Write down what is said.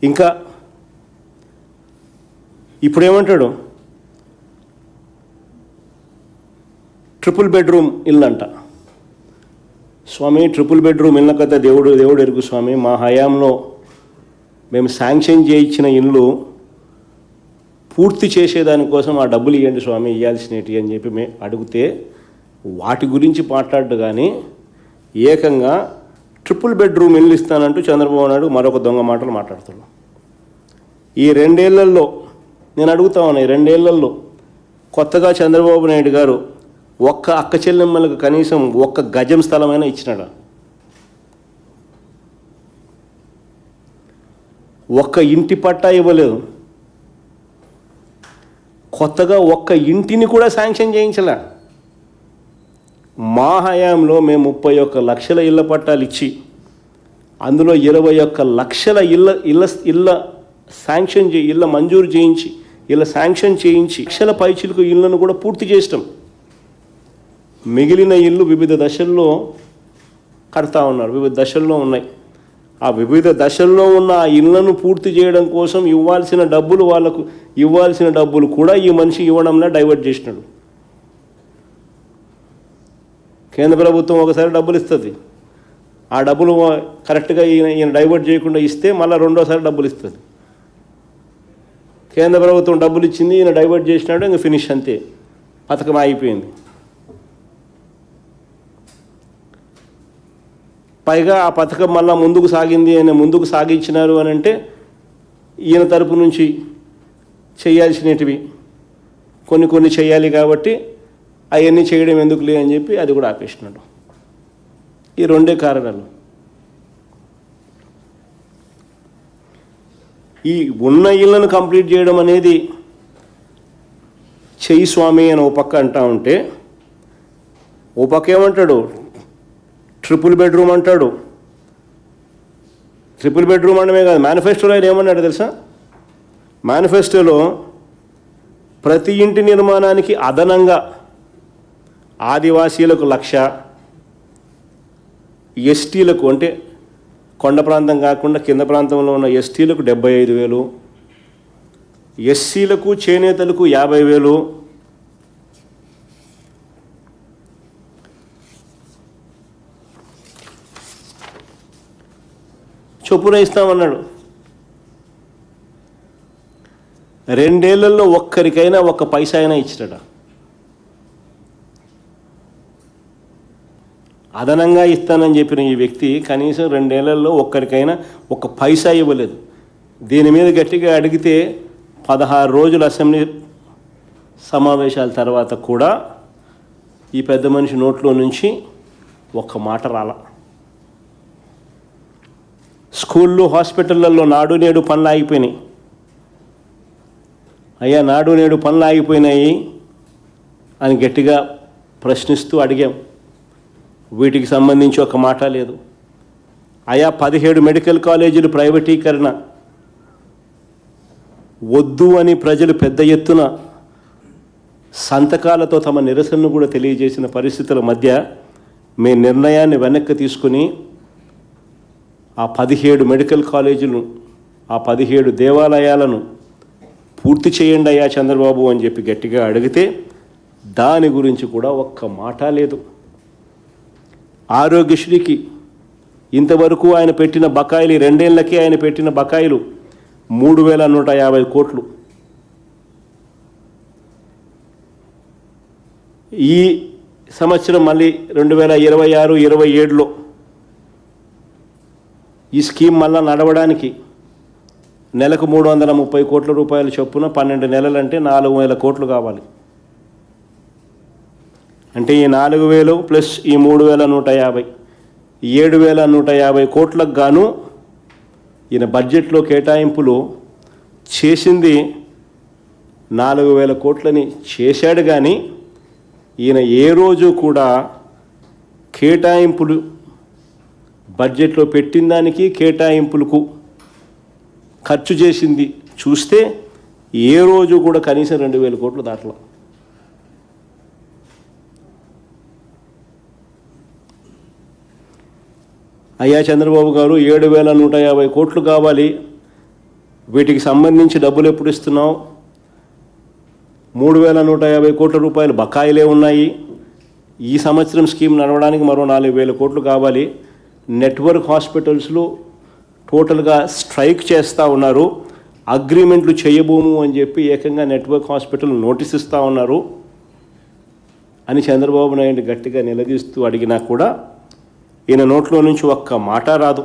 ఇంకా ఇప్పుడేమంటాడు, triple bedroom ఇల్లు అంట. స్వామి, ట్రిపుల్ బెడ్రూమ్ ఇళ్ళ కదా దేవుడు ఎరుగు స్వామి, మా హయాంలో మేము శాంక్షన్ చేయించిన ఇల్లు పూర్తి చేసేదానికోసం ఆ డబ్బులు ఇవ్వండి స్వామి, ఇవ్వాల్సినవి అని చెప్పి మేము అడిగితే వాటి గురించి మాట్లాడు. కానీ ఏకంగా ట్రిపుల్ బెడ్రూమ్ ఇల్లు ఇస్తానంటూ చంద్రబాబు నాయుడు మరొక దొంగ మాటలు మాట్లాడుతున్నాడు. ఈ 2 ఏళ్లలో నేను అడుగుతా ఉన్నా, ఈ 2 ఏళ్లలో కొత్తగా చంద్రబాబు నాయుడు గారు ఒక్క అక్క చెల్లెమ్మలకు కనీసం 1 గజం స్థలమైనా ఇచ్చినాడా? 1 ఇంటి పట్టా ఇవ్వలేదు. కొత్తగా 1 ఇంటిని కూడా శాంక్షన్ చేయించలే. మా హయాంలో మేము 31 లక్షల ఇళ్ల పట్టాలు ఇచ్చి అందులో 21 లక్షల ఇళ్ళ శాంక్షన్ ఇళ్ళ మంజూరు చేయించి ఇళ్ళ శాంక్షన్ చేయించి లక్షల పైచిలకు ఇళ్లను కూడా పూర్తి చేస్తాం. మిగిలిన ఇల్లు వివిధ దశల్లో కడతా ఉన్నారు, వివిధ దశల్లో ఉన్నాయి. ఆ వివిధ దశల్లో ఉన్న ఆ ఇళ్లను పూర్తి చేయడం కోసం ఇవ్వాల్సిన డబ్బులు, వాళ్ళకు ఇవ్వాల్సిన డబ్బులు కూడా ఈ మనిషి ఇవ్వడంలో డైవర్ట్ చేసినాడు. కేంద్ర ప్రభుత్వం ఒకసారి డబ్బులు ఇస్తుంది, ఆ డబ్బులు కరెక్ట్గా ఈయన డైవర్ట్ చేయకుండా ఇస్తే మళ్ళీ రెండోసారి డబ్బులు ఇస్తుంది. కేంద్ర ప్రభుత్వం డబ్బులు ఇచ్చింది, ఈయన డైవర్ట్ చేసినాడు, ఇంకా ఫినిష్, అంతే, పథకం ఆగిపోయింది. పైగా ఆ పథకం మళ్ళీ ముందుకు సాగించినారు అని అంటే ఈయన తరపు నుంచి చేయాల్సినవి కొన్ని చేయాలి కాబట్టి అవన్నీ చేయడం ఎందుకులే అని చెప్పి అది కూడా ఆపేసినాడు. ఈ 2 కారణాలు. ఈ ఉన్న ఇళ్లను కంప్లీట్ చేయడం అనేది చెయ్యి స్వామి అని ఓ పక్క అంటా ఉంటే, ఓ పక్క ఏమంటాడు, ట్రిపుల్ బెడ్రూమ్ అంటాడు. ట్రిపుల్ బెడ్రూమ్ అనడమే కాదు, మేనిఫెస్టోలో ఆయన ఏమన్నాడు తెలుసా? మేనిఫెస్టోలో ప్రతి ఇంటి నిర్మాణానికి అదనంగా ఆదివాసీలకు 1,00,000, ఎస్టీలకు అంటే కొండ ప్రాంతం కాకుండా కింద ప్రాంతంలో ఉన్న ఎస్టీలకు 75,000, ఎస్సీలకు చేనేతలకు 50,000, చొప్పున ఇస్తామన్నాడు. 2 ఏళ్లలో ఒక్కరికైనా 1 పైసా అయినా ఇచ్చినట. అదనంగా ఇస్తానని చెప్పిన ఈ వ్యక్తి కనీసం 2 ఏళ్లలో ఒక్కరికైనా 1 పైసా ఇవ్వలేదు. దీని మీద గట్టిగా అడిగితే 16 రోజుల అసెంబ్లీ సమావేశాల తర్వాత కూడా ఈ పెద్ద మనిషి నోట్లో నుంచి 1 మాట రాల. స్కూళ్ళు, హాస్పిటళ్ళల్లో నాడు నేడు పనులు ఆగిపోయినాయి. అయ్యా, నాడు నేడు పనులు ఆగిపోయినాయి అని గట్టిగా ప్రశ్నిస్తూ అడిగాం. వీటికి సంబంధించి 1 మాట లేదు. అయ్యా, 17 మెడికల్ కాలేజీలు ప్రైవేటీకరణ వద్దు అని ప్రజలు పెద్ద ఎత్తున సంతకాలతో తమ నిరసనను కూడా తెలియజేసిన పరిస్థితుల మధ్య మీ నిర్ణయాన్ని వెనక్కి తీసుకుని ఆ 17 మెడికల్ కాలేజీలు, ఆ 17 దేవాలయాలను పూర్తి చేయండి అయ్యా చంద్రబాబు అని చెప్పి గట్టిగా అడిగితే దాని గురించి కూడా 1 మాట లేదు. ఆరోగ్యశ్రీకి ఇంతవరకు ఆయన పెట్టిన బకాయిలు, 2 ఏళ్లకే ఆయన పెట్టిన బకాయిలు 3,150 కోట్లు. ఈ సంవత్సరం మళ్ళీ 2026-27లో ఈ స్కీమ్ మళ్ళా నడవడానికి నెలకు 330 కోట్ల రూపాయల చొప్పున 12 నెలలంటే 4,000 కోట్లు కావాలి. అంటే ఈ 4,000 ప్లస్ ఈ 3,150, 7,150 కోట్లకు గాను ఈయన బడ్జెట్లో కేటాయింపులు చేసింది 4,000 కోట్లని చేశాడు. కానీ ఈయన ఏ రోజు కూడా కేటాయింపులు బడ్జెట్లో పెట్టిన దానికి కేటాయింపులకు ఖర్చు చేసింది చూస్తే ఏ రోజు కూడా కనీసం 2,000 కోట్లు దాటల. అయ్యా చంద్రబాబు గారు 7,150 కోట్లు కావాలి, వీటికి సంబంధించి డబ్బులు ఎప్పుడు ఇస్తున్నావు? 3,150 కోట్ల రూపాయలు బకాయిలే ఉన్నాయి. ఈ సంవత్సరం స్కీమ్ నడవడానికి మరో 4,000 కోట్లు కావాలి. నెట్వర్క్ హాస్పిటల్స్లో టోటల్గా స్ట్రైక్ చేస్తూ ఉన్నారు. అగ్రిమెంట్లు చేయబోము అని చెప్పి ఏకంగా నెట్వర్క్ హాస్పిటల్ నోటీస్ ఇస్తూ ఉన్నారు అని చంద్రబాబు నాయుడు గట్టిగా నిలదీస్తూ అడిగినా కూడా ఈయన నోట్లో నుంచి ఒక్క మాట రాదు.